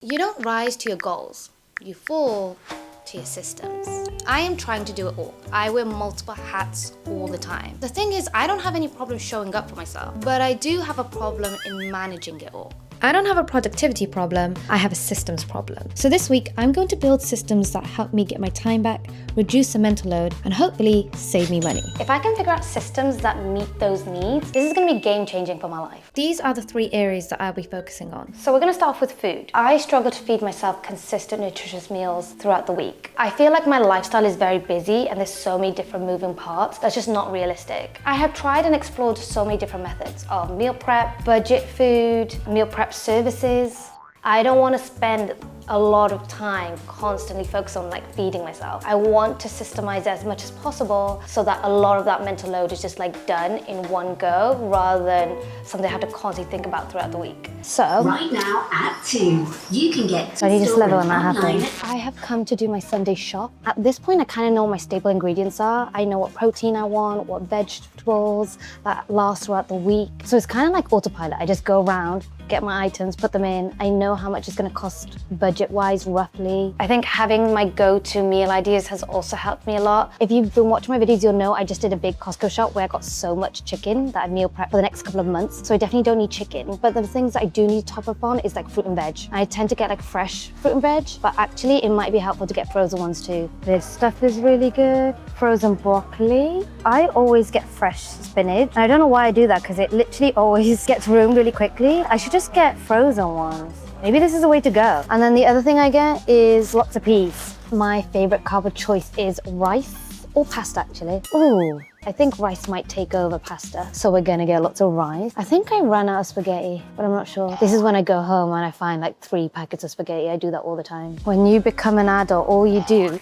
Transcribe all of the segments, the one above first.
You don't rise to your goals, you fall to your systems. I am trying to do it all. I wear multiple hats all the time. The thing is, I don't have any problem showing up for myself, but I do have a problem in managing it all. I don't have a productivity problem, I have a systems problem. So this week, I'm going to build systems that help me get my time back, reduce the mental load, and hopefully save me money. If I can figure out systems that meet those needs, this is going to be game-changing for my life. These are the 3 areas that I'll be focusing on. So we're going to start off with food. I struggle to feed myself consistent, nutritious meals throughout the week. I feel like my lifestyle is very busy and there's so many different moving parts that's just not realistic. I have tried and explored so many different methods of meal prep, budget food, meal prep services. I don't want to spend a lot of time constantly focused on feeding myself. I want to systemize as much as possible so that a lot of that mental load is just done in one go rather than something I have to constantly think about throughout the week. So right now at 2, you can get I need to store level when that online. happens. I have come to do my Sunday shop. At this point, I kind of know what my staple ingredients are. I know what protein I want, what vegetables that last throughout the week. So it's kind of like autopilot. I just go around, get my items, put them in. I know how much it's going to cost budget-wise, roughly. I think having my go-to meal ideas has also helped me a lot. If you've been watching my videos, you'll know I just did a big Costco shop where I got so much chicken that I meal prep for the next couple of months. So I definitely don't need chicken. But the things that I do need to top up on is fruit and veg. I tend to get fresh fruit and veg, but actually it might be helpful to get frozen ones too. This stuff is really good. Frozen broccoli. I always get fresh spinach. And I don't know why I do that because it literally always gets ruined really quickly. I should just get frozen ones. Maybe this is the way to go. And then the other thing I get is lots of peas. My favorite carb of choice is rice or pasta actually. Ooh, I think rice might take over pasta. So we're gonna get lots of rice. I think I ran out of spaghetti, but I'm not sure. This is when I go home and I find 3 packets of spaghetti. I do that all the time. When you become an adult, all you do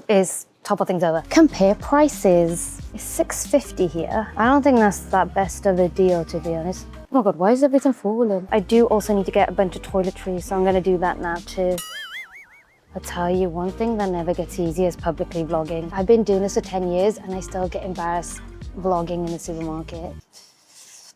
is topple things over. Compare prices. It's $6.50 here. I don't think that's that best of a deal, to be honest. Oh my God, why is everything falling? I do also need to get a bunch of toiletries, so I'm gonna do that now too. I'll tell you one thing that never gets easy is publicly vlogging. I've been doing this for 10 years and I still get embarrassed vlogging in the supermarket.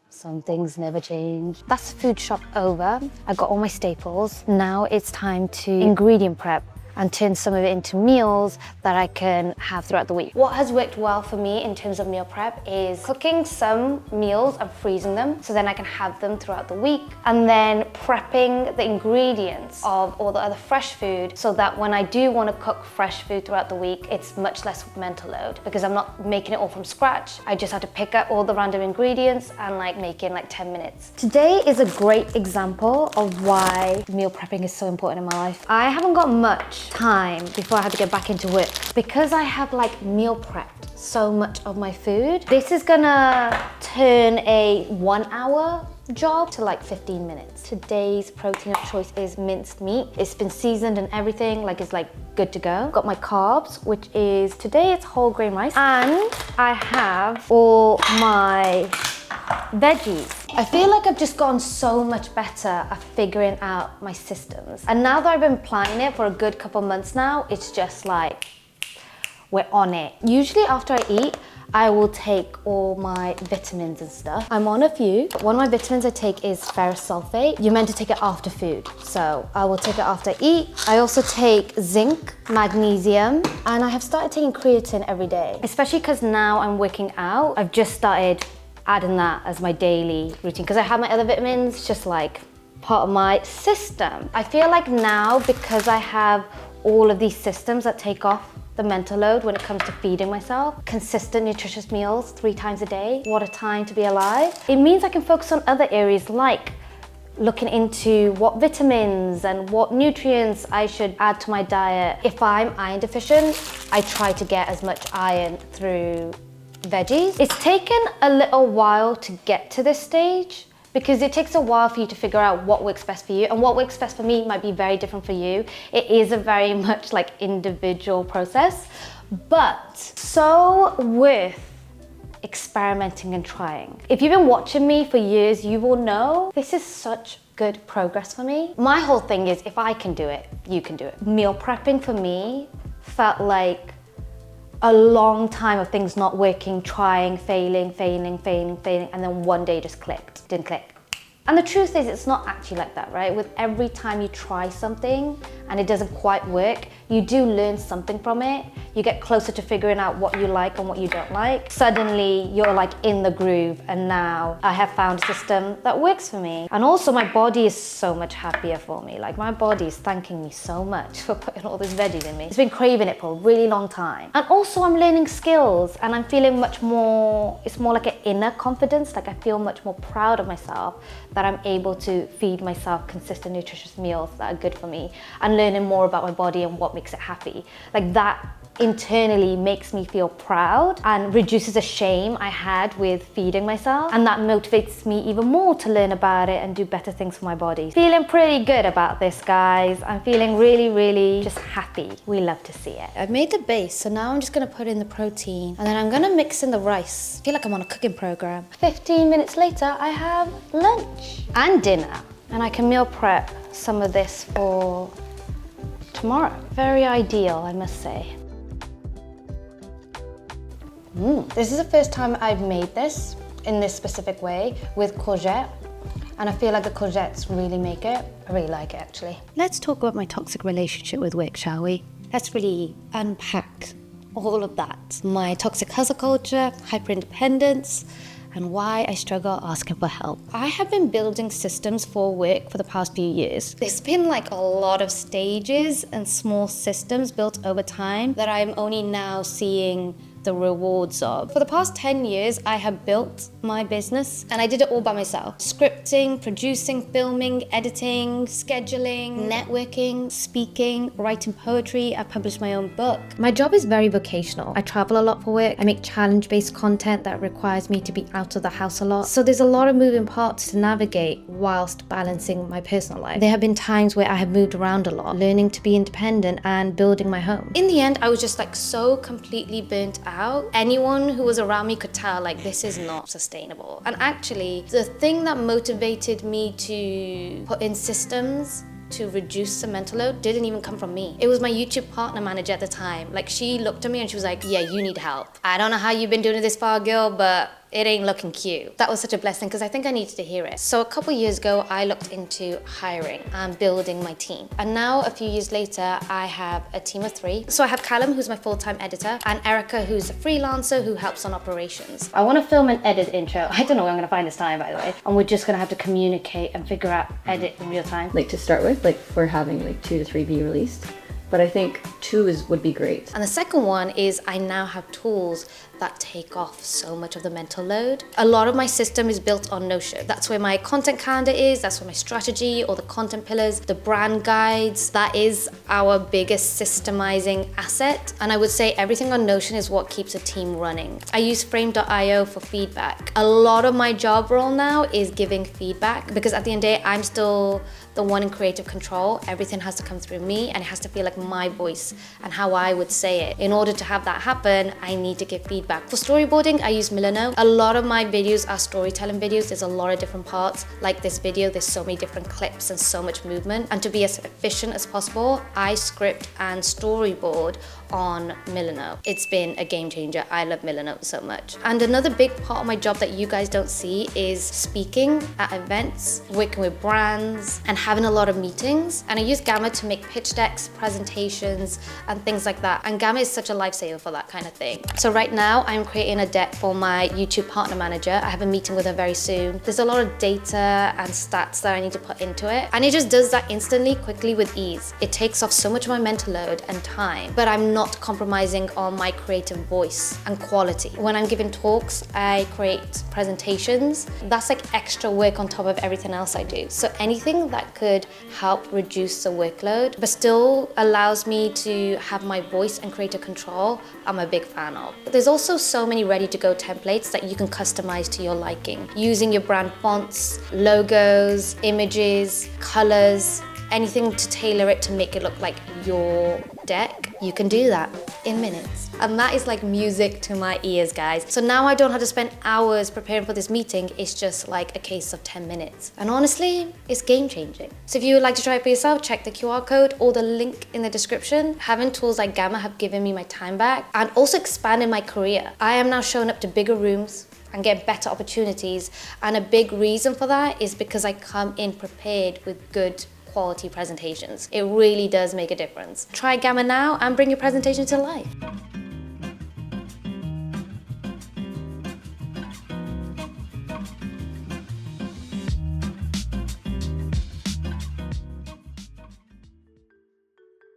Some things never change. That's the food shop over. I got all my staples. Now it's time to ingredient prep and turn some of it into meals that I can have throughout the week. What has worked well for me in terms of meal prep is cooking some meals and freezing them so then I can have them throughout the week, and then prepping the ingredients of all the other fresh food so that when I do want to cook fresh food throughout the week, it's much less mental load because I'm not making it all from scratch. I just have to pick up all the random ingredients and make it in 10 minutes. Today is a great example of why meal prepping is so important in my life. I haven't got much time before I have to get back into work because I have meal prepped so much of my food. This is gonna turn a 1-hour job to 15 minutes. Today's protein of choice is minced meat. It's been seasoned and everything, it's good to go. Got my carbs, which is today it's whole grain rice, and I have all my veggies. I feel like I've just gotten so much better at figuring out my systems. And now that I've been applying it for a good couple months now, it's just we're on it. Usually after I eat, I will take all my vitamins and stuff. I'm on a few. One of my vitamins I take is ferrous sulfate. You're meant to take it after food, so I will take it after I eat. I also take zinc, magnesium, and I have started taking creatine every day, especially because now I'm working out. I've just started adding that as my daily routine because I have my other vitamins just part of my system. I feel now because I have all of these systems that take off the mental load when it comes to feeding myself, consistent nutritious meals 3 times a day, what a time to be alive. It means I can focus on other areas looking into what vitamins and what nutrients I should add to my diet. If I'm iron deficient, I try to get as much iron through veggies. It's taken a little while to get to this stage because it takes a while for you to figure out what works best for you, and what works best for me might be very different for you. It is a very much individual process, but so worth experimenting and trying. If you've been watching me for years, you will know this is such good progress for me. My whole thing is if I can do it, you can do it. Meal prepping for me felt like a long time of things not working, trying, failing, and then one day just clicked. Didn't click. And the truth is, it's not actually like that, right? With every time you try something and it doesn't quite work, you do learn something from it. You get closer to figuring out what you like and what you don't like. Suddenly, you're like in the groove, and now I have found a system that works for me. And also, my body is so much happier for me. Like, my body is thanking me so much for putting all this veggies in me. It's been craving it for a really long time. And also, I'm learning skills, and I'm feeling much more, it's more like an inner confidence. Like, I feel much more proud of myself that I'm able to feed myself consistent, nutritious meals that are good for me, and learning more about my body and what makes it happy. Like, that internally makes me feel proud and reduces the shame I had with feeding myself, and that motivates me even more to learn about it and do better things for my body. Feeling pretty good about this, guys. I'm feeling really just happy. We love to see it. I've made the base, so now I'm just gonna put in the protein, and then I'm gonna mix in the rice. I feel like I'm on a cooking program. 15 minutes later, I have lunch and dinner, and I can meal prep some of this for tomorrow. Very ideal, I must say. This is the first time I've made this in this specific way with courgette, and I feel like the courgettes really make it. I really like it, actually. Let's talk about my toxic relationship with work, shall we? Let's really unpack all of that. My toxic hustle culture, hyper-independence, and why I struggle asking for help. I have been building systems for work for the past few years. There's been like a lot of stages and small systems built over time that I'm only now seeing the rewards of. For the past 10 years, I have built my business, and I did it all by myself. Scripting, producing, filming, editing, scheduling, networking, speaking, writing poetry. I published my own book. My job is very vocational. I travel a lot for work. I make challenge-based content that requires me to be out of the house a lot. So there's a lot of moving parts to navigate whilst balancing my personal life. There have been times where I have moved around a lot, learning to be independent and building my home. In the end, I was just like so completely burnt out. Anyone who was around me could tell, like, this is not sustainable. And actually, the thing that motivated me to put in systems to reduce the mental load didn't even come from me. It was my YouTube partner manager at the time. Like, she looked at me and she was like, yeah, you need help. I don't know how you've been doing it this far, girl, but it ain't looking cute. That was such a blessing because I think I needed to hear it. So a couple years ago, I looked into hiring and building my team. And now a few years later, I have a team of 3. So I have Callum, who's my full-time editor, and Erica, who's a freelancer who helps on operations. I want to film and edit intro. I don't know where I'm going to find this time, by the way. And we're just going to have to communicate and figure out edit in real time. Like, to start with, like, we're having like 2 to 3 be released. But I think 2 would be great. And the second one is I now have tools that take off so much of the mental load. A lot of my system is built on Notion. That's where my content calendar is, that's where my strategy, or the content pillars, the brand guides. That is our biggest systemizing asset. And I would say everything on Notion is what keeps a team running. I use frame.io for feedback. A lot of my job role now is giving feedback, because at the end of the day, I'm still the one in creative control. Everything has to come through me, and it has to feel like my voice and how I would say it. In order to have that happen, I need to give feedback. For storyboarding, I use Milano. A lot of my videos are storytelling videos. There's a lot of different parts. Like this video, there's so many different clips and so much movement. And to be as efficient as possible, I script and storyboard on Milano. It's been a game changer. I love Milano so much. And another big part of my job that you guys don't see is speaking at events, working with brands, and having a lot of meetings. And I use Gamma to make pitch decks, presentations, and things like that. And Gamma is such a lifesaver for that kind of thing. So right now, I'm creating a deck for my YouTube partner manager. I have a meeting with her very soon. There's a lot of data and stats that I need to put into it. And it just does that instantly, quickly, with ease. It takes off so much of my mental load and time, but I'm not compromising on my creative voice and quality. When I'm giving talks, I create presentations. That's like extra work on top of everything else I do. So anything that could help reduce the workload, but still allows me to have my voice and creative control, I'm a big fan of. There's also so many ready-to-go templates that you can customize to your liking, using your brand fonts, logos, images, colors, anything to tailor it to make it look like your deck. You can do that in minutes. And that is like music to my ears, guys. So now I don't have to spend hours preparing for this meeting. It's just like a case of 10 minutes. And honestly, it's game changing. So if you would like to try it for yourself, check the QR code or the link in the description. Having tools like Gamma have given me my time back and also expanded my career. I am now showing up to bigger rooms. and get better opportunities. And a big reason for that is because I come in prepared with good quality presentations. It really does make a difference. Try Gamma now and bring your presentation to life.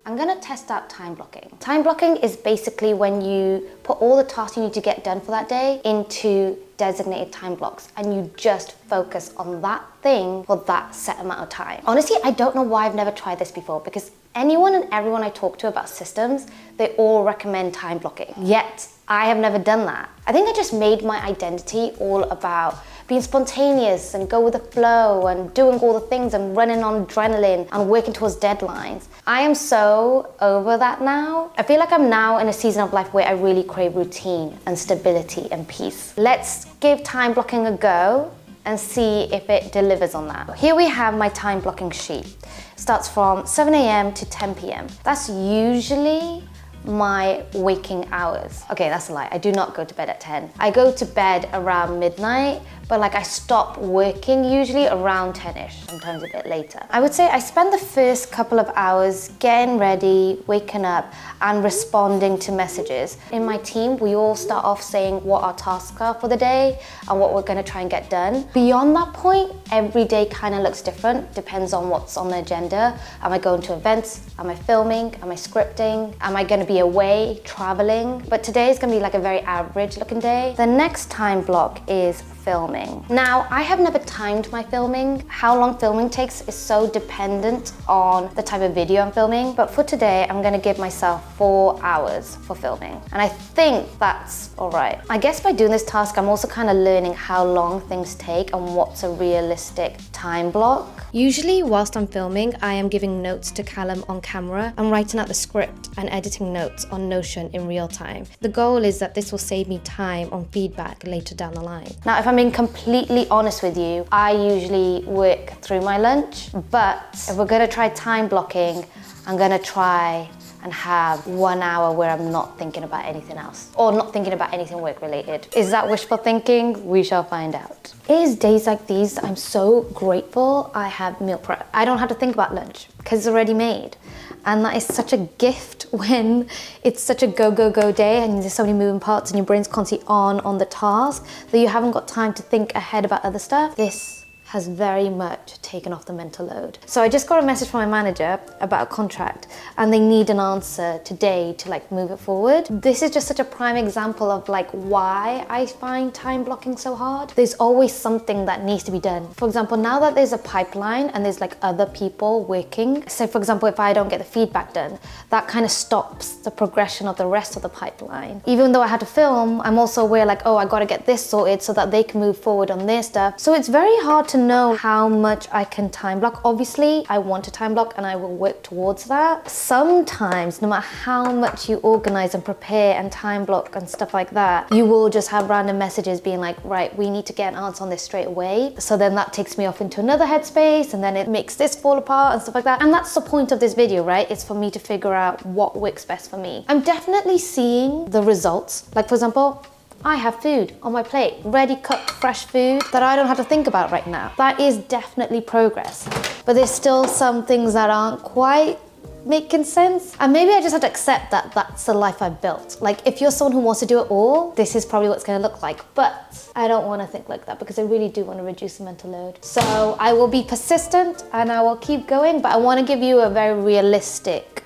I'm gonna test out time blocking. Time blocking is basically when you put all the tasks you need to get done for that day into designated time blocks and you just focus on that thing for that set amount of time. Honestly, I don't know why I've never tried this before, because anyone and everyone I talk to about systems, they all recommend time blocking. Yet, I have never done that. I think I just made my identity all about being spontaneous and go with the flow and doing all the things and running on adrenaline and working towards deadlines. I am so over that now. I feel like I'm now in a season of life where I really crave routine and stability and peace. Let's give time blocking a go and see if it delivers on that. Here we have my time blocking sheet. It starts from 7 a.m. to 10 p.m. That's usually my waking hours. Okay, that's a lie. I do not go to bed at 10. I go to bed around midnight, but like I stop working usually around 10ish, sometimes a bit later. I would say I spend the first couple of hours getting ready, waking up, and responding to messages. In my team, we all start off saying what our tasks are for the day and what we're gonna try and get done. Beyond that point, every day kind of looks different, depends on what's on the agenda. Am I going to events? Am I filming? Am I scripting? Am I gonna be away, traveling? But today is gonna be like a very average looking day. The next time block is filming. Now, I have never timed my filming. How long filming takes is so dependent on the type of video I'm filming, but for today, I'm gonna give myself 4 hours for filming. And I think that's all right. I guess by doing this task, I'm also kind of learning how long things take and what's a realistic time block. Usually, whilst I'm filming, I am giving notes to Callum on camera. I'm writing out the script and editing notes on Notion in real time. The goal is that this will save me time on feedback later down the line. Now, if I'm being completely honest with you, I usually work through my lunch, but if we're gonna try time blocking, I'm gonna try and have 1 hour where I'm not thinking about anything else or not thinking about anything work related. Is that wishful thinking? We shall find out. It is days like these that I'm so grateful I have meal prep. I don't have to think about lunch because it's already made. And that is such a gift when it's such a go, go, go day and there's so many moving parts and your brain's constantly on the task that you haven't got time to think ahead about other stuff. This has very much taken off the mental load. So I just got a message from my manager about a contract and they need an answer today to like move it forward. This is just such a prime example of like why I find time blocking so hard. There's always something that needs to be done. For example, now that there's a pipeline and there's like other people working, say for example, if I don't get the feedback done, that kind of stops the progression of the rest of the pipeline. Even though I had to film, I'm also aware like, oh, I gotta get this sorted so that they can move forward on their stuff. So it's very hard to know how much I can time block. Obviously, I want to time block and I will work towards that. Sometimes, no matter how much you organize and prepare and time block and stuff like that, you will just have random messages being like, right, we need to get an answer on this straight away. So then that takes me off into another headspace and then it makes this fall apart and stuff like that. And that's the point of this video, right? It's for me to figure out what works best for me. I'm definitely seeing the results. Like for example, I have food on my plate, ready cooked, fresh food that I don't have to think about right now. That is definitely progress. But there's still some things that aren't quite making sense. And maybe I just have to accept that that's the life I've built. Like if you're someone who wants to do it all, this is probably what it's gonna look like. But I don't wanna think like that because I really do wanna reduce the mental load. So I will be persistent and I will keep going, but I wanna give you a very realistic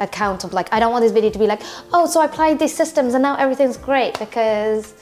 account of like, I don't want this video to be like, oh, so I applied these systems and now everything's great, because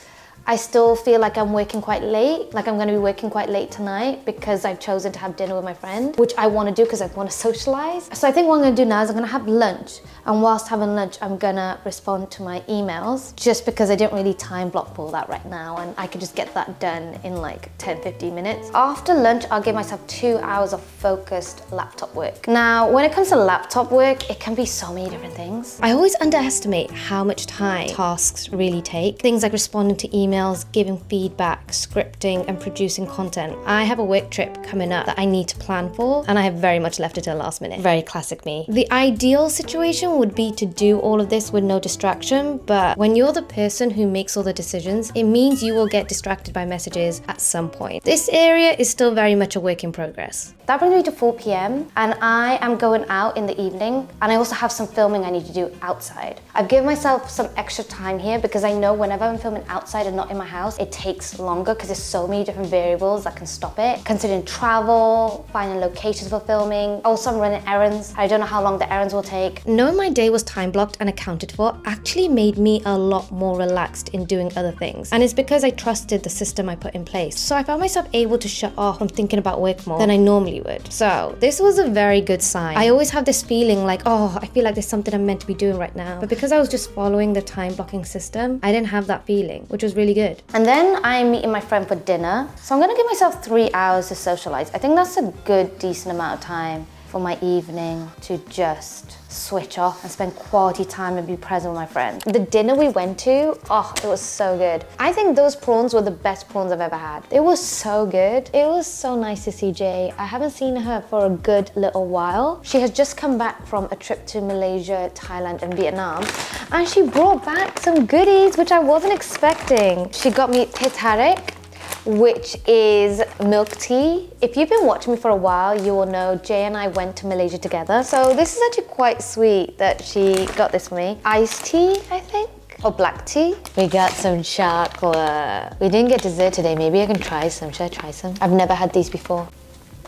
I still feel like I'm working quite late. Like I'm gonna be working quite late tonight because I've chosen to have dinner with my friend, which I wanna do because I wanna socialize. So I think what I'm gonna do now is I'm gonna have lunch. And whilst having lunch, I'm gonna respond to my emails just because I didn't really time block for that right now. And I could just get that done in like 10, 15 minutes. After lunch, I'll give myself 2 hours of focused laptop work. Now, when it comes to laptop work, it can be so many different things. I always underestimate how much time tasks really take. Things like responding to emails, giving feedback, scripting, and producing content. I have a work trip coming up that I need to plan for, and I have very much left it till the last minute. Very classic me. The ideal situation dream would be to do all of this with no distraction, but when you're the person who makes all the decisions, it means you will get distracted by messages at some point. This area is still very much a work in progress. That brings me to 4 p.m. and I am going out in the evening, and I also have some filming I need to do outside. I've given myself some extra time here because I know whenever I'm filming outside and not in my house, it takes longer because there's so many different variables that can stop it. Considering travel, finding locations for filming. Also, I'm running errands. I don't know how long the errands will take. Knowing my day was time blocked and accounted for actually made me a lot more relaxed in doing other things. And it's because I trusted the system I put in place. So I found myself able to shut off from thinking about work more than I normally would. So this was a very good sign. I always have this feeling like, oh, I feel like there's something I'm meant to be doing right now. But because I was just following the time blocking system, I didn't have that feeling, which was really good. And then I'm meeting my friend for dinner. So I'm gonna give myself 3 hours to socialize. I think that's a good, decent amount of time for my evening to just switch off and spend quality time and be present with my friends. The dinner we went to, oh, it was so good. I think those prawns were the best prawns I've ever had. It was so good. It was so nice to see Jay. I haven't seen her for a good little while. She has just come back from a trip to Malaysia, Thailand, and Vietnam, and she brought back some goodies which I wasn't expecting. She got me teh tarik, which is milk tea. If you've been watching me for a while, you will know Jay and I went to Malaysia together. So this is actually quite sweet that she got this for me. Iced tea, I think, or black tea. We got some chocolate. We didn't get dessert today. Maybe I can try some. Should I try some? I've never had these before.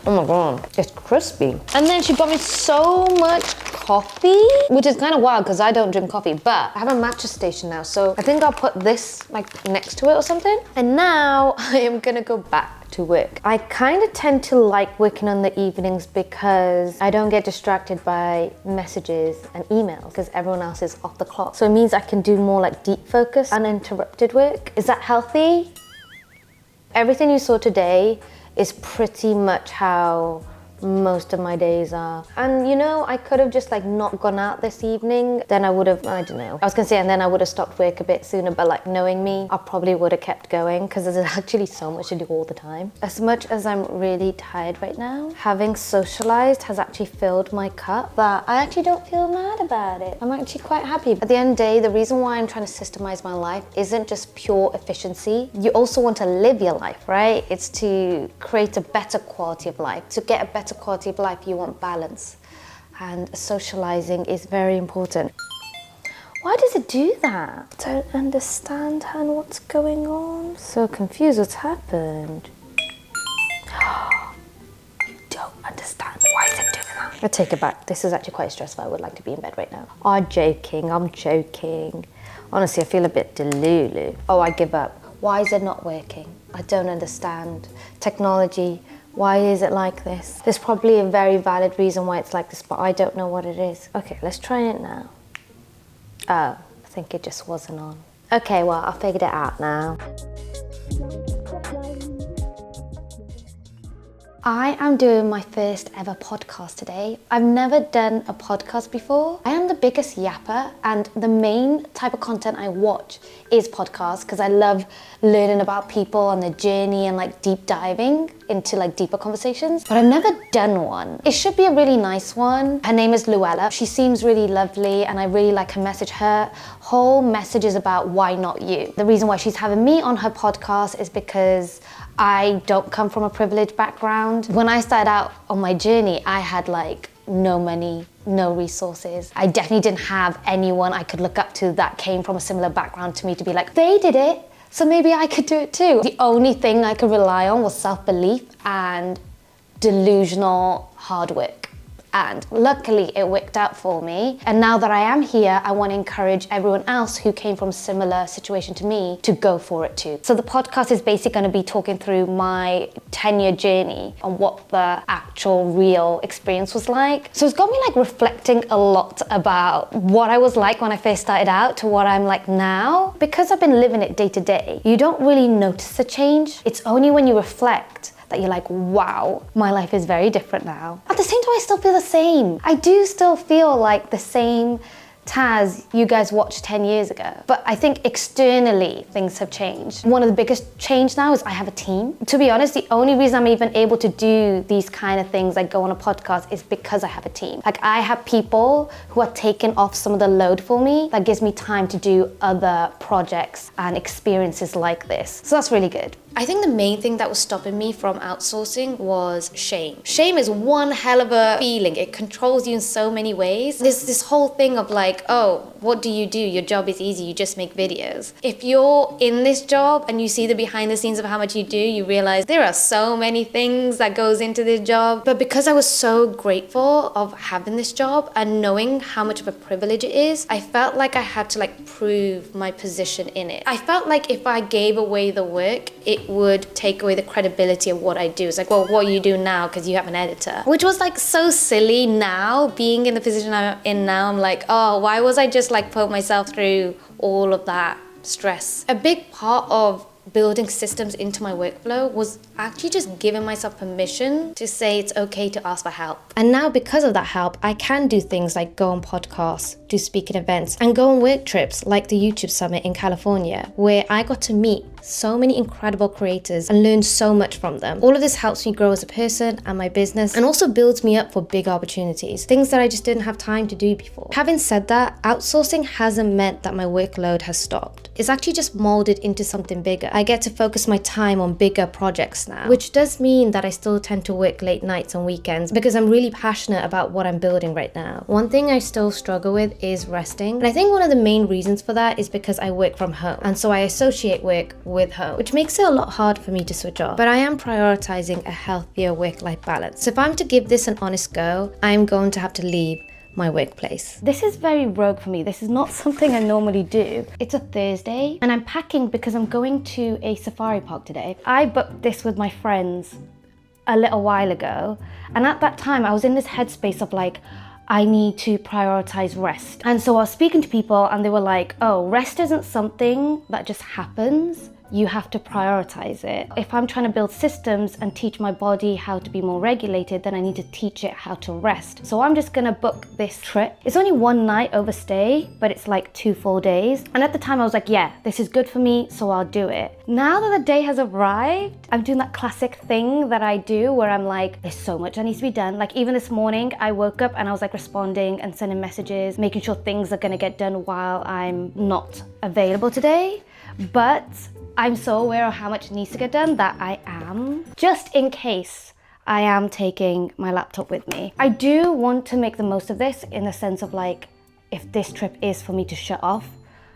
Oh my God, it's crispy. And then she got me so much coffee, which is kind of wild because I don't drink coffee, but I have a matcha station now, so I think I'll put this like next to it or something. And now I am gonna go back to work. I kind of tend to like working on the evenings because I don't get distracted by messages and emails because everyone else is off the clock. So it means I can do more like deep focus, uninterrupted work. Is that healthy? Everything you saw today is pretty much how most of my days are. And you know, I could have just like not gone out this evening, then I would have, I don't know. I was gonna say, and then I would have stopped work a bit sooner, but like knowing me, I probably would have kept going because there's actually so much to do all the time. As much as I'm really tired right now, having socialized has actually filled my cup, but I actually don't feel mad about it. I'm actually quite happy. At the end of the day, the reason why I'm trying to systemize my life isn't just pure efficiency. You also want to live your life, right? It's to create a better quality of life. To get a better quality of life, you want balance, and socializing is very important. Why does it do that? Don't understand, hun, what's going on? So confused, what's happened? I don't understand, why is it doing that? I take it back, this is actually quite stressful. I would like to be in bed right now. I'm joking. Honestly, I feel a bit delulu. Oh, I give up. Why is it not working? I don't understand. Technology, why is it like this? There's probably a very valid reason why it's like this, but I don't know what it is. Okay, let's try it now. Oh, I think it just wasn't on. Okay, well, I figured it out now. I am doing my first ever podcast today. I've never done a podcast before. I am the biggest yapper, and the main type of content I watch is podcasts because I love learning about people and their journey and like deep diving into like deeper conversations, but I've never done one. It should be a really nice one. Her name is Luella. She seems really lovely and I really like her message. Her whole message is about why not you. The reason why she's having me on her podcast is because I don't come from a privileged background. When I started out on my journey, I had like no money, no resources. I definitely didn't have anyone I could look up to that came from a similar background to me to be like, they did it, so maybe I could do it too. The only thing I could rely on was self-belief and delusional hard work. And luckily it worked out for me. And now that I am here, I want to encourage everyone else who came from a similar situation to me to go for it too. So the podcast is basically going to be talking through my 10-year journey on what the actual real experience was like. So it's got me like reflecting a lot about what I was like when I first started out to what I'm like now. Because I've been living it day to day, you don't really notice the change. It's only when you reflect that you're like, wow, my life is very different now. At the same time, I still feel the same. I do still feel like the same Taz you guys watched 10 years ago. But I think externally things have changed. One of the biggest change now is I have a team. To be honest, the only reason I'm even able to do these kind of things, like go on a podcast, is because I have a team. Like I have people who are taking off some of the load for me. That gives me time to do other projects and experiences like this. So that's really good. I think the main thing that was stopping me from outsourcing was shame. Shame is one hell of a feeling. It controls you in so many ways. There's this whole thing of like, oh, what do? Your job is easy, you just make videos. If you're in this job and you see the behind the scenes of how much you do, you realize there are so many things that goes into this job. But because I was so grateful of having this job and knowing how much of a privilege it is, I felt like I had to like prove my position in it. I felt like if I gave away the work, it would take away the credibility of what I do. It's like, well, what you do now because you have an editor, which was like so silly. Now being in the position I'm in now, I'm like, oh, why was I just like put myself through all of that stress? A big part of building systems into my workflow was actually just giving myself permission to say it's okay to ask for help. And now because of that help, I can do things like go on podcasts, do speaking events, and go on work trips like the YouTube Summit in California, where I got to meet so many incredible creators and learn so much from them. All of this helps me grow as a person and my business, and also builds me up for big opportunities, things that I just didn't have time to do before. Having said that, outsourcing hasn't meant that my workload has stopped. It's actually just molded into something bigger. I get to focus my time on bigger projects now, which does mean that I still tend to work late nights and weekends because I'm really passionate about what I'm building right now. One thing I still struggle with is resting. And I think one of the main reasons for that is because I work from home. And so I associate work with home, which makes it a lot harder for me to switch off. But I am prioritizing a healthier work-life balance. So if I'm to give this an honest go, I'm going to have to leave my workplace. This is very rogue for me. This is not something I normally do. It's a Thursday and I'm packing because I'm going to a safari park today. I booked this with my friends a little while ago, and at that time I was in this headspace of like, I need to prioritize rest. And so I was speaking to people and they were like, oh, rest isn't something that just happens. You have to prioritize it. If I'm trying to build systems and teach my body how to be more regulated, then I need to teach it how to rest. So I'm just gonna book this trip. It's only one night overstay, but it's like 2 full days. And at the time I was like, yeah, this is good for me, so I'll do it. Now that the day has arrived, I'm doing that classic thing that I do where I'm like, there's so much that needs to be done. Like even this morning, I woke up and I was like responding and sending messages, making sure things are gonna get done while I'm not available today. But I'm so aware of how much needs to get done that I am, just in case I am taking my laptop with me. I do want to make the most of this in the sense of like, if this trip is for me to shut off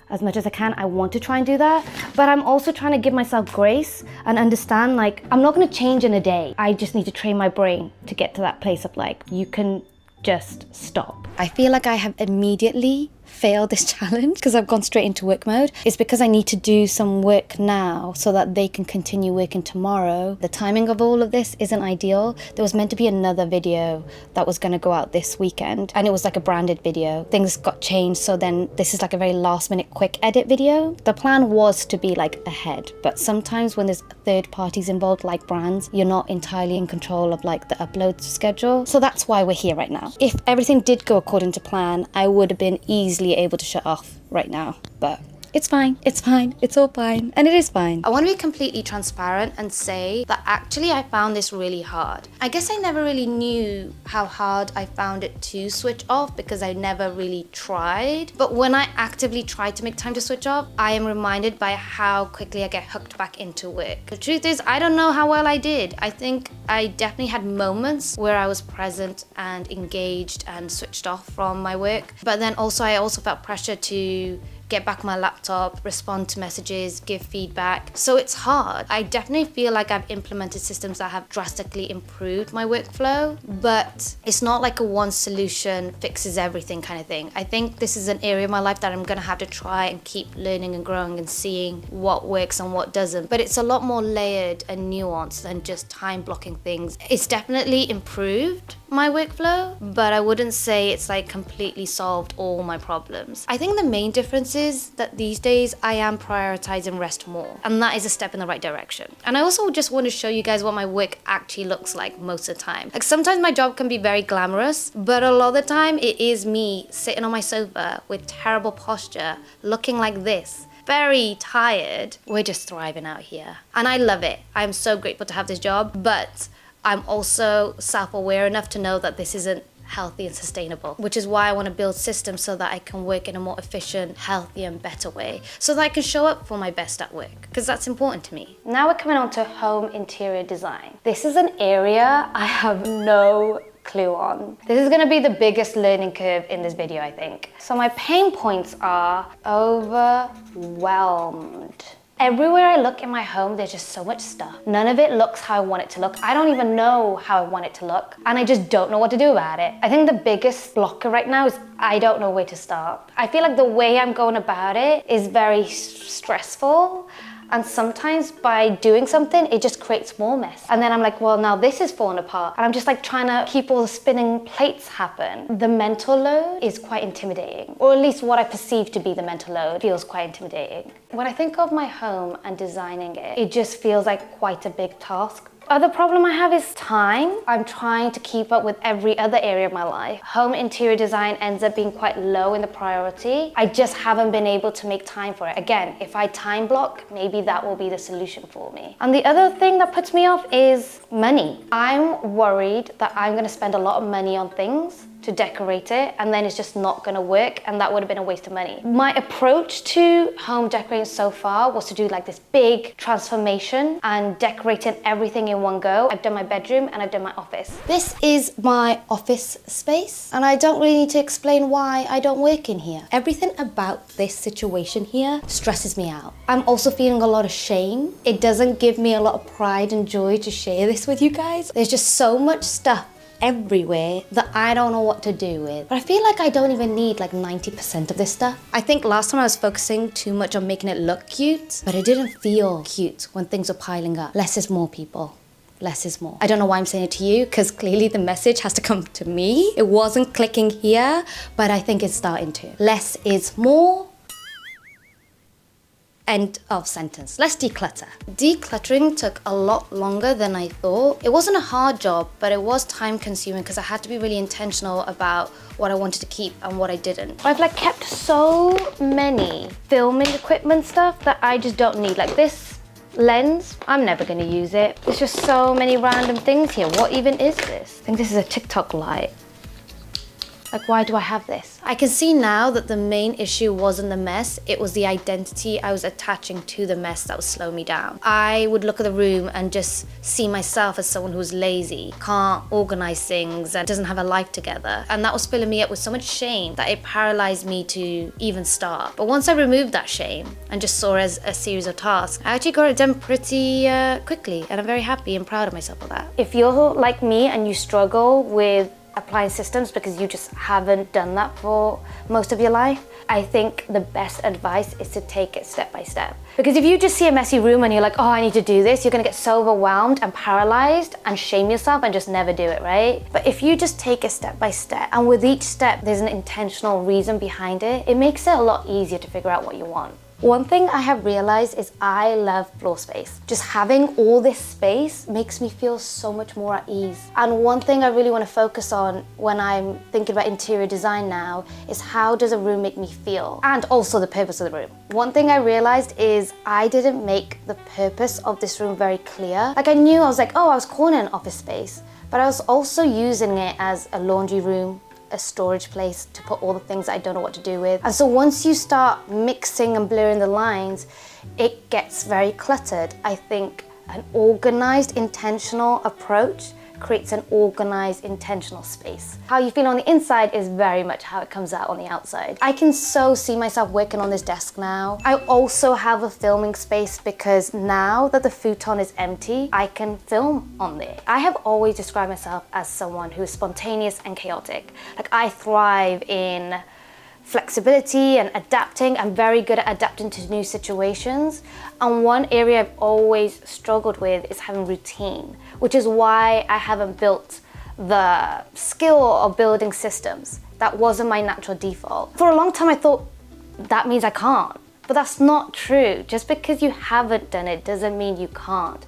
as much as I can, I want to try and do that. But I'm also trying to give myself grace and understand like, I'm not gonna change in a day. I just need to train my brain to get to that place of like, you can just stop. I feel like I have immediately failed this challenge because I've gone straight into work mode. It's because I need to do some work now so that they can continue working tomorrow. The timing of all of this isn't ideal. There was meant to be another video that was going to go out this weekend and it was like a branded video. Things got changed, so then this is like a very last minute quick edit video. The plan was to be like ahead, but sometimes when there's third parties involved like brands, you're not entirely in control of like the upload schedule. So that's why we're here right now. If everything did go according to plan, I would have been easily able to shut off right now, but it's fine, it's all fine, and it is fine. I want to be completely transparent and say that actually I found this really hard. I guess I never really knew how hard I found it to switch off because I never really tried. But when I actively try to make time to switch off, I am reminded by how quickly I get hooked back into work. The truth is, I don't know how well I did. I think I definitely had moments where I was present and engaged and switched off from my work. But then also I also felt pressure to get back my laptop, respond to messages, give feedback. So it's hard. I definitely feel like I've implemented systems that have drastically improved my workflow, but it's not like a one solution fixes everything kind of thing. I think this is an area of my life that I'm gonna have to try and keep learning and growing and seeing what works and what doesn't. But it's a lot more layered and nuanced than just time blocking things. It's definitely improved my workflow, but I wouldn't say it's like completely solved all my problems. I think the main difference notices that these days I am prioritizing rest more, and that is a step in the right direction. And I also just want to show you guys what my work actually looks like most of the time. Like sometimes my job can be very glamorous, but a lot of the time it is me sitting on my sofa with terrible posture, looking like this, very tired. We're just thriving out here. And I love it. I'm so grateful to have this job, but I'm also self-aware enough to know that this isn't healthy and sustainable, which is why I want to build systems so that I can work in a more efficient, healthy and better way, so that I can show up for my best at work, because that's important to me. Now we're coming on to home interior design. This is an area I have no clue on. This is going to be the biggest learning curve in this video, I think. So my pain points are overwhelmed. Everywhere I look in my home, there's just so much stuff. None of it looks how I want it to look. I don't even know how I want it to look, and I just don't know what to do about it. I think the biggest blocker right now is I don't know where to start. I feel like the way I'm going about it is very stressful, and sometimes by doing something, it just creates more mess. And then I'm like, well, now this is falling apart. And I'm just like trying to keep all the spinning plates happen. The mental load is quite intimidating, or at least what I perceive to be the mental load feels quite intimidating. When I think of my home and designing it, it just feels like quite a big task. Other problem I have is time. I'm trying to keep up with every other area of my life. Home interior design ends up being quite low in the priority. I just haven't been able to make time for it. Again, if I time block, maybe that will be the solution for me. And the other thing that puts me off is money. I'm worried that I'm gonna spend a lot of money on things to decorate it, and then it's just not gonna work, and that would have been a waste of money. My approach to home decorating so far was to do like this big transformation and decorating everything in one go. I've done my bedroom and I've done my office. This is my office space, and I don't really need to explain why I don't work in here. Everything about this situation here stresses me out. I'm also feeling a lot of shame. It doesn't give me a lot of pride and joy to share this with you guys. There's just so much stuff everywhere that I don't know what to do with. But I feel like I don't even need like 90% of this stuff. I think last time I was focusing too much on making it look cute, but it didn't feel cute when things were piling up. Less is more, people. Less is more. I don't know why I'm saying it to you, because clearly the message has to come to me. It wasn't clicking here, but I think it's starting to. Less is more. End of sentence. Let's declutter. Decluttering took a lot longer than I thought. It wasn't a hard job, but it was time consuming because I had to be really intentional about what I wanted to keep and what I didn't. I've like kept so many filming equipment stuff that I just don't need. Like this lens, I'm never gonna use it. There's just so many random things here. What even is this? I think this is a TikTok light. Like, why do I have this? I can see now that the main issue wasn't the mess, it was the identity I was attaching to the mess that was slowing me down. I would look at the room and just see myself as someone who's lazy, can't organize things, and doesn't have a life together. And that was filling me up with so much shame that it paralyzed me to even start. But once I removed that shame and just saw it as a series of tasks, I actually got it done pretty quickly, and I'm very happy and proud of myself for that. If you're like me and you struggle with applying systems because you just haven't done that for most of your life, I think the best advice is to take it step by step. Because if you just see a messy room and you're like, oh, I need to do this, you're gonna get so overwhelmed and paralyzed and shame yourself and just never do it, right? But if you just take it step by step, and with each step there's an intentional reason behind it, it makes it a lot easier to figure out what you want. One thing I have realized is I love floor space. Just having all this space makes me feel so much more at ease. And one thing I really want to focus on when I'm thinking about interior design now is how does a room make me feel? And also the purpose of the room. One thing I realized is I didn't make the purpose of this room very clear. Like I knew, I was like, oh, I was calling it an office space, but I was also using it as a laundry room, a storage place to put all the things that I don't know what to do with. And so once you start mixing and blurring the lines, it gets very cluttered. I think an organized, intentional approach creates an organized, intentional space. How you feel on the inside is very much how it comes out on the outside. I can so see myself working on this desk now. I also have a filming space because now that the futon is empty, I can film on there. I have always described myself as someone who is spontaneous and chaotic. Like I thrive in flexibility and adapting. I'm very good at adapting to new situations. And one area I've always struggled with is having routine, which is why I haven't built the skill of building systems. That wasn't my natural default. For a long time I thought that means I can't. But that's not true. Just because you haven't done it doesn't mean you can't.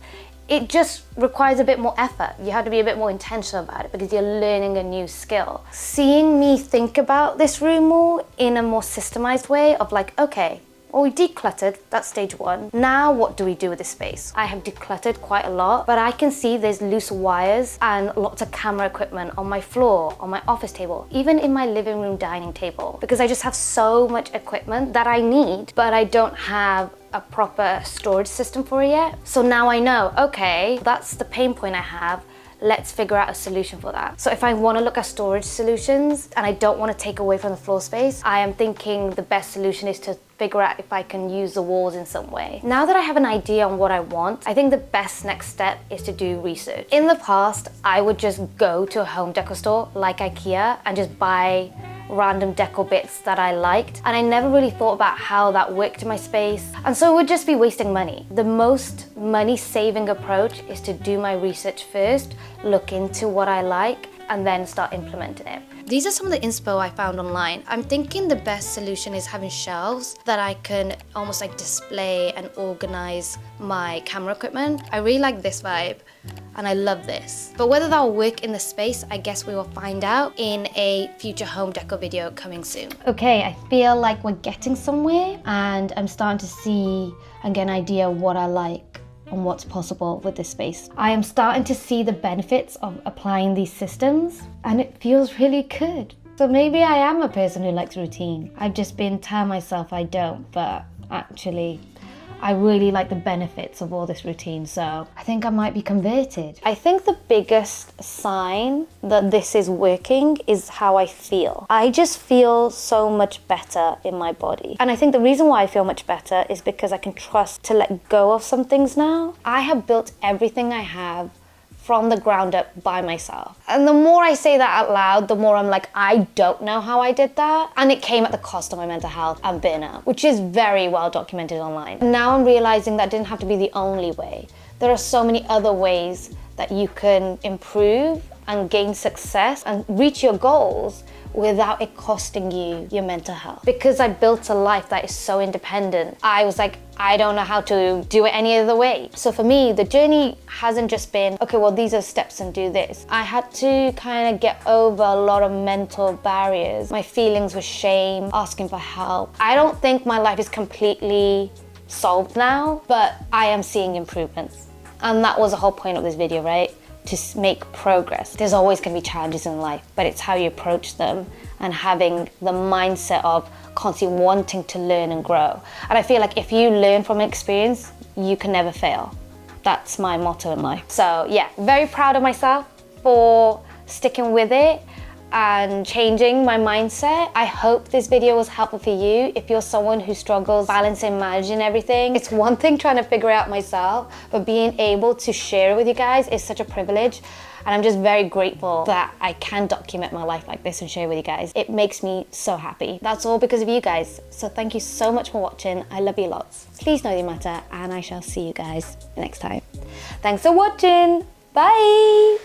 It just requires a bit more effort. You have to be a bit more intentional about it because you're learning a new skill. Seeing me think about this room more in a more systemized way of like, okay, well, we decluttered, that's stage one. Now what do we do with this space? I have decluttered quite a lot, but I can see there's loose wires and lots of camera equipment on my floor, on my office table, even in my living room dining table, because I just have so much equipment that I need, but I don't have a proper storage system for it yet. So now I know, okay, that's the pain point I have. Let's figure out a solution for that. So if I want to look at storage solutions and I don't want to take away from the floor space, I am thinking the best solution is to figure out if I can use the walls in some way. Now that I have an idea on what I want, I think the best next step is to do research. In the past, I would just go to a home decor store like IKEA and just buy random decor bits that I liked, and I never really thought about how that worked in my space, and so it would just be wasting money. The most money saving approach is to do my research first, look into what I like, and then start implementing it. These are some of the inspo I found online. I'm thinking the best solution is having shelves that I can almost like display and organize my camera equipment. I really like this vibe and I love this. But whether that will work in the space, I guess we will find out in a future home decor video coming soon. Okay, I feel like we're getting somewhere and I'm starting to see and get an idea of what I like and what's possible with this space. I am starting to see the benefits of applying these systems and it feels really good. So maybe I am a person who likes routine. I've just been telling myself I don't, but actually I really like the benefits of all this routine, so I think I might be converted. I think the biggest sign that this is working is how I feel. I just feel so much better in my body. And I think the reason why I feel much better is because I can trust to let go of some things now. I have built everything I have from the ground up by myself. And the more I say that out loud, the more I'm like, I don't know how I did that. And it came at the cost of my mental health and burnout, which is very well documented online. And now I'm realizing that didn't have to be the only way. There are so many other ways that you can improve and gain success and reach your goals without it costing you your mental health. Because I built a life that is so independent, I was like, I don't know how to do it any other way. So for me, the journey hasn't just been, okay, well, these are steps and do this. I had to kind of get over a lot of mental barriers. My feelings with shame, asking for help. I don't think my life is completely solved now, but I am seeing improvements. And that was the whole point of this video, right? To make progress. There's always going to be challenges in life, but it's how you approach them and having the mindset of constantly wanting to learn and grow. And I feel like if you learn from an experience, you can never fail. That's my motto in life. So yeah, very proud of myself for sticking with it and changing my mindset. I hope this video was helpful for you. If you're someone who struggles balancing, managing everything, it's one thing trying to figure it out myself, but being able to share it with you guys is such a privilege. And I'm just very grateful that I can document my life like this and share it with you guys. It makes me so happy. That's all because of you guys. So thank you so much for watching. I love you lots. Please know you matter, and I shall see you guys next time. Thanks for watching. Bye.